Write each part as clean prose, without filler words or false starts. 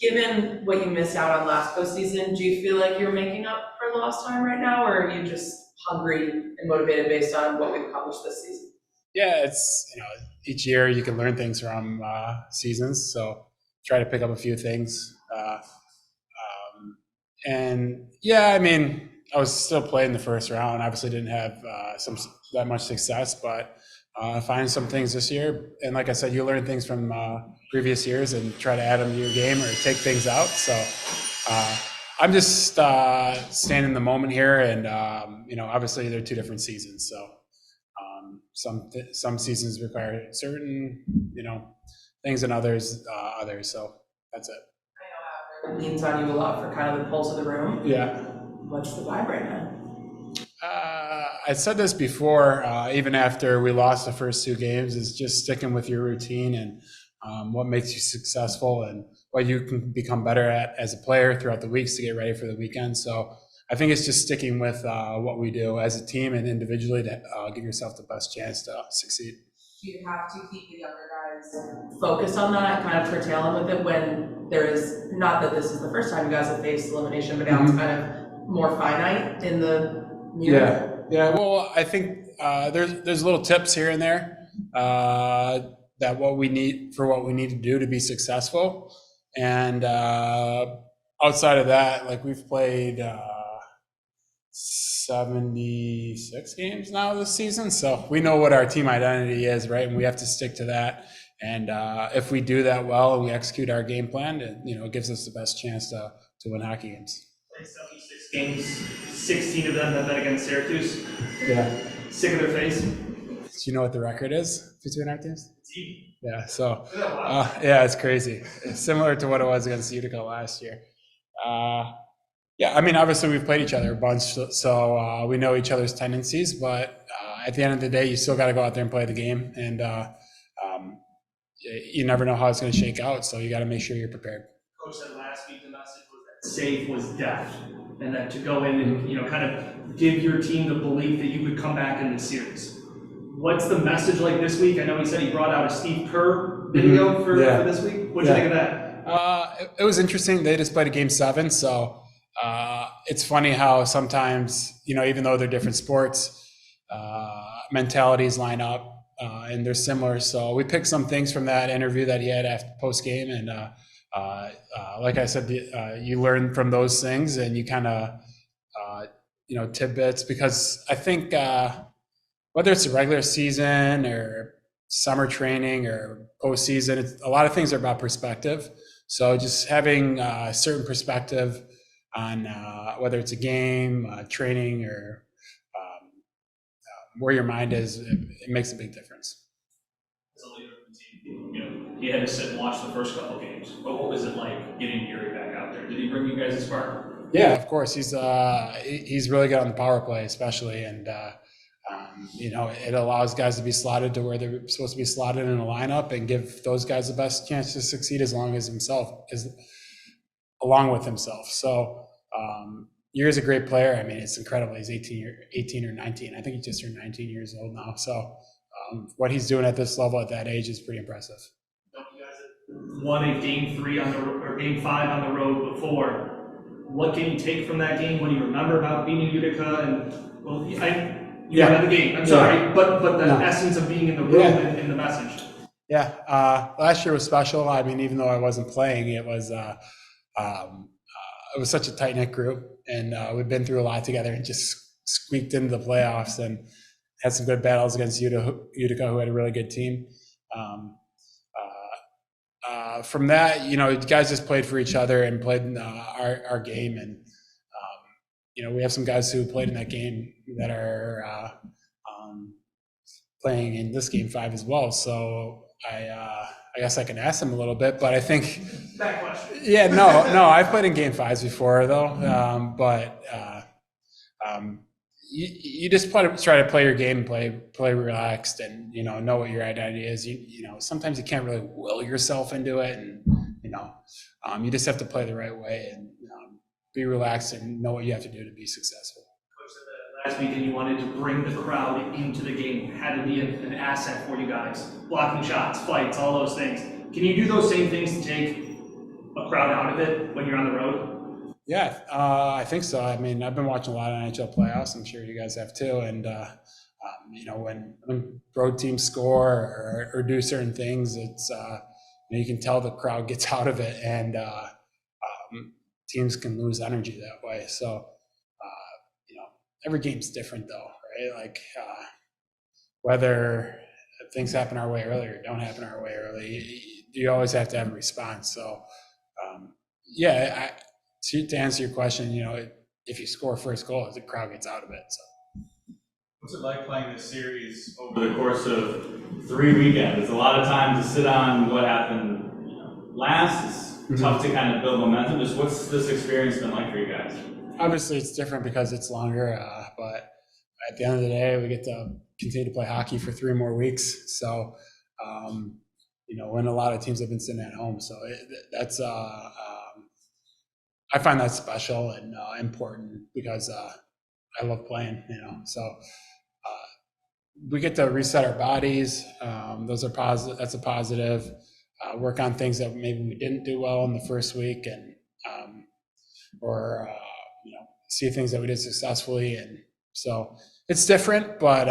Given what you missed out on last postseason, do you feel like you're making up for lost time right now, or are you just hungry and motivated based on what we've accomplished this season? Yeah, it's each year you can learn things from seasons, so try to pick up a few things. And yeah, I mean, I was still playing the first round. Obviously, didn't have some that much success, but finding some things this year. And like I said, you learn things from previous years and try to add them to your game or take things out. So uh, I'm just staying in the moment here, and obviously they're two different seasons. So some seasons require certain things, and others. So that's it. It leans on you a lot for kind of the pulse of the room. Yeah. What's the vibe right now? I said this before, even after we lost the first two games, is just sticking with your routine and what makes you successful and what you can become better at as a player throughout the weeks to get ready for the weekend. So I think it's just sticking with what we do as a team and individually to give yourself the best chance to succeed. Do you have to keep the younger guys focused on that, kind of curtail them with it when there is, not that this is the first time you guys have faced elimination, but now it's kind of more finite in the Yeah. Well, I think there's little tips here and there that what we need to do to be successful, and outside of that, like we've played 76 games now this season, so we know what our team identity is, right? And we have to stick to that. And if we do that well and we execute our game plan, it gives us the best chance to win hockey games. Played 76 games, 16 of them have been against Syracuse. Yeah. Sick of their face. Do you know what the record is between our teams? Yeah, so Wow. yeah, it's crazy. It's similar to what it was against Utica last year. Yeah, I mean, obviously we've played each other a bunch, so we know each other's tendencies. But at the end of the day, you still got to go out there and play the game, and you never know how it's going to shake out. So you got to make sure you're prepared. Coach said last week the message was that safe was death, and that to go in and kind of give your team the belief that you could come back in the series. What's the message like this week? I know he said he brought out a Steve Kerr video for this week. What did you think of that? It was interesting. They just played a game 7, so it's funny how sometimes, even though they're different sports, mentalities line up and they're similar. So we picked some things from that interview that he had after post game, and like I said, you learn from those things, and you kind of tidbits, because I think whether it's a regular season or summer training or postseason, a lot of things are about perspective. So just having a certain perspective on whether it's a game, training, or where your mind is, it makes a big difference. As a leader of the team, he had to sit and watch the first couple games. But what was it like getting Yuri back out there? Did he bring you guys a spark? Yeah, of course. He's really good on the power play, especially, and it allows guys to be slotted to where they're supposed to be slotted in a lineup, and give those guys the best chance to succeed along with himself. So Yuri's a great player. I mean, it's incredible. He's 18 or 19. I think he just turned 19 years old now. So what he's doing at this level at that age is pretty impressive. You guys have won a game 5 on the road before. What can you take from that game? What do you remember about being in Utica? And you won the game. I'm sorry, but the essence of being in the room and the message. Yeah, last year was special. I mean, even though I wasn't playing, it was such a tight knit group, and we've been through a lot together, and just squeaked into the playoffs and had some good battles against Utica, who had a really good team. From that, guys just played for each other and played our game, and we have some guys who played in that game that are playing in this game 5 as well. So I guess I can ask them a little bit, but I think that question. Yeah, no, I've played in game 5s before though, but you just try to play your game, play relaxed, and know what your identity is. Sometimes you can't really will yourself into it, and you just have to play the right way and be relaxed and know what you have to do to be successful. Coach said that last weekend you wanted to bring the crowd into the game. It had to be an asset for you guys. Blocking shots, fights, all those things. Can you do those same things to take a crowd out of it when you're on the road? Yeah, I think so. I mean, I've been watching a lot of NHL playoffs. I'm sure you guys have too. And when road teams score or do certain things, it's you can tell the crowd gets out of it, and teams can lose energy that way. So every game's different, though, right? Like whether things happen our way early or don't happen our way early, you always have to have a response. So to answer your question, if you score first goal, the crowd gets out of it. So. What's it like playing this series over the course of 3 weekends? It's a lot of time to sit on what happened last. It's tough to kind of build momentum. Just what's this experience been like for you guys? Obviously, it's different because it's longer, but at the end of the day, we get to continue to play hockey for 3 more weeks. So, when a lot of teams have been sitting at home, so that's I find that special and important because I love playing. So. We get to reset our bodies. Those are positive. That's a positive. Work on things that maybe we didn't do well in the first week, and see things that we did successfully. And so it's different, but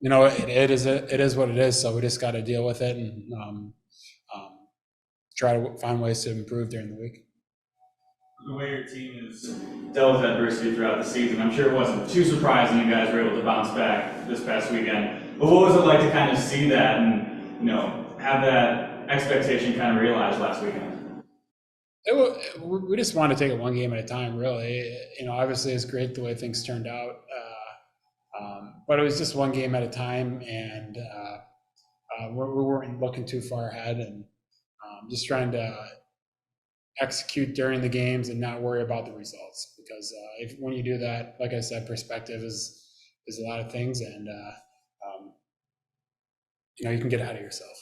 it is what it is. So we just got to deal with it and try to find ways to improve during the week. The way your team has dealt with adversity throughout the season, I'm sure it wasn't too surprising you guys were able to bounce back this past weekend. But what was it like to kind of see that and have that expectation kind of realized last weekend? We just want to take it one game at a time, really. Obviously it's great the way things turned out, but it was just one game at a time, and we weren't looking too far ahead, and just trying to execute during the games and not worry about the results, because when you do that, like I said, perspective is a lot of things, and you can get ahead of yourself.